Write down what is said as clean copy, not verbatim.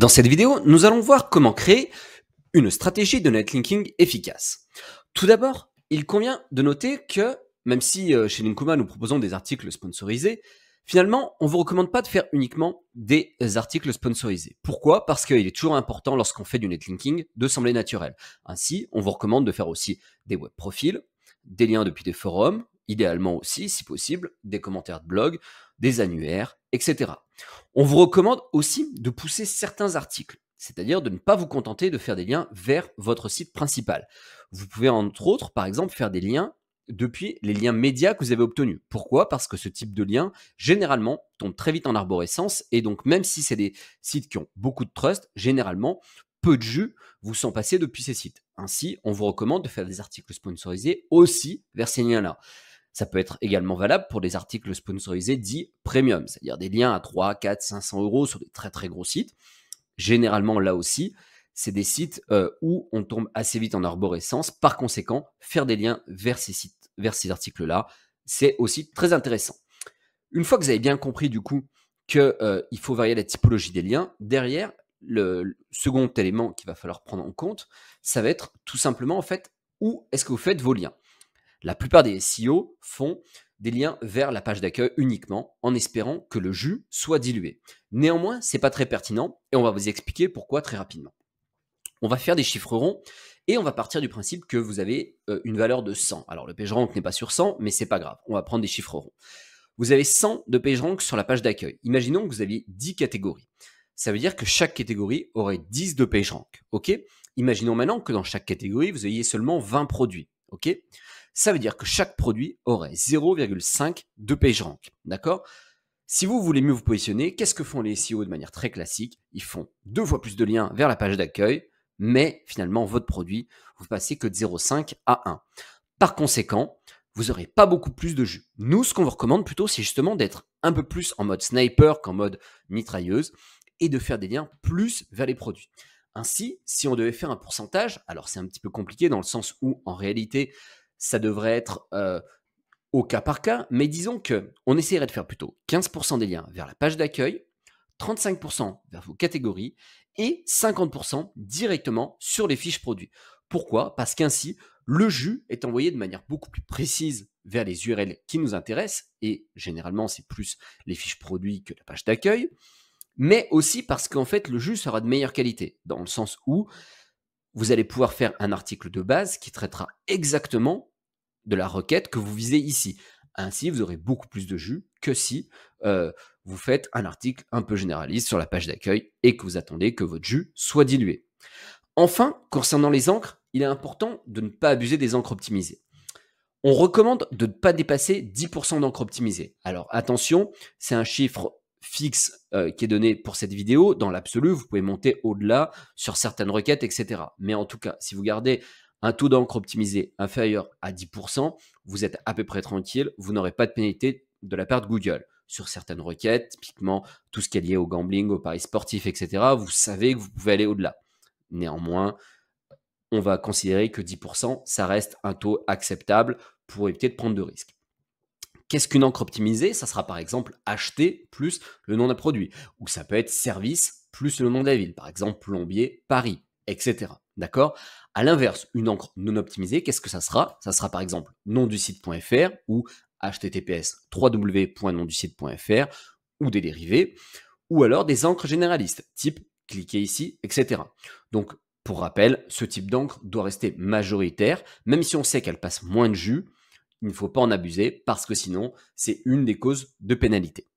Dans cette vidéo, nous allons voir comment créer une stratégie de netlinking efficace. Tout d'abord, il convient de noter que, même si chez Linkuma nous proposons des articles sponsorisés, finalement, on ne vous recommande pas de faire uniquement des articles sponsorisés. Pourquoi? Parce qu'il est toujours important lorsqu'on fait du netlinking de sembler naturel. Ainsi, on vous recommande de faire aussi des web profils, des liens depuis des forums, idéalement aussi, si possible, des commentaires de blog, des annuaires, etc. On vous recommande aussi de pousser certains articles, c'est-à-dire de ne pas vous contenter de faire des liens vers votre site principal. Vous pouvez entre autres, par exemple, faire des liens depuis les liens médias que vous avez obtenus. Pourquoi? Parce que ce type de lien, généralement, tombe très vite en arborescence, et donc même si c'est des sites qui ont beaucoup de trust, généralement, peu de jus vous sont passés depuis ces sites. Ainsi, on vous recommande de faire des articles sponsorisés aussi vers ces liens-là. Ça peut être également valable pour des articles sponsorisés dits premium, c'est-à-dire des liens à 3, 4, 500 euros sur des très très gros sites. Généralement, là aussi, c'est des sites où on tombe assez vite en arborescence. Par conséquent, faire des liens vers ces sites, vers ces articles-là, c'est aussi très intéressant. Une fois que vous avez bien compris du coup qu'il faut varier la typologie des liens, derrière, le second élément qu'il va falloir prendre en compte, ça va être tout simplement en fait où est-ce que vous faites vos liens. La plupart des SEO font des liens vers la page d'accueil uniquement en espérant que le jus soit dilué. Néanmoins, ce n'est pas très pertinent et on va vous expliquer pourquoi très rapidement. On va faire des chiffres ronds et on va partir du principe que vous avez une valeur de 100. Alors le PageRank n'est pas sur 100, mais c'est pas grave, on va prendre des chiffres ronds. Vous avez 100 de PageRank sur la page d'accueil. Imaginons que vous aviez 10 catégories. Ça veut dire que chaque catégorie aurait 10 de PageRank. Ok? Imaginons maintenant que dans chaque catégorie, vous ayez seulement 20 produits. Ok? Ça veut dire que chaque produit aurait 0,5 de PageRank. D'accord? Si vous voulez mieux vous positionner, qu'est-ce que font les SEO de manière très classique? Ils font 2 fois plus de liens vers la page d'accueil, mais finalement, votre produit, vous passez que de 0,5 à 1. Par conséquent, vous n'aurez pas beaucoup plus de jus. Nous, ce qu'on vous recommande plutôt, c'est justement d'être un peu plus en mode sniper qu'en mode mitrailleuse et de faire des liens plus vers les produits. Ainsi, si on devait faire un pourcentage, alors c'est un petit peu compliqué dans le sens où, en réalité, ça devrait être au cas par cas, mais disons qu'on essaierait de faire plutôt 15% des liens vers la page d'accueil, 35% vers vos catégories et 50% directement sur les fiches produits. Pourquoi? Parce qu'ainsi, le jus est envoyé de manière beaucoup plus précise vers les URL qui nous intéressent, et généralement c'est plus les fiches produits que la page d'accueil, mais aussi parce qu'en fait le jus sera de meilleure qualité, dans le sens où vous allez pouvoir faire un article de base qui traitera exactement de la requête que vous visez ici. Ainsi, vous aurez beaucoup plus de jus que si vous faites un article un peu généraliste sur la page d'accueil et que vous attendez que votre jus soit dilué. Enfin, concernant les encres, il est important de ne pas abuser des encres optimisées. On recommande de ne pas dépasser 10% d'encre optimisée. Alors attention, c'est un chiffre fixe qui est donné pour cette vidéo. Dans l'absolu, vous pouvez monter au-delà sur certaines requêtes, etc. Mais en tout cas, si vous gardez un taux d'encre optimisé inférieur à 10%, vous êtes à peu près tranquille, vous n'aurez pas de pénalité de la part de Google. Sur certaines requêtes, typiquement tout ce qui est lié au gambling, aux paris sportifs, etc., vous savez que vous pouvez aller au-delà. Néanmoins, on va considérer que 10%, ça reste un taux acceptable pour éviter de prendre de risques. Qu'est-ce qu'une encre optimisée? Ça sera par exemple acheter plus le nom d'un produit, ou ça peut être service plus le nom de la ville, par exemple plombier Paris, etc. D'accord? À l'inverse, une encre non optimisée, qu'est-ce que ça sera? Ça sera par exemple nom du site.fr ou https www.nonduSite.fr ou des dérivés, ou alors des encres généralistes, type cliquez ici, etc. Donc, pour rappel, ce type d'encre doit rester majoritaire, même si on sait qu'elle passe moins de jus, il ne faut pas en abuser parce que sinon, c'est une des causes de pénalité.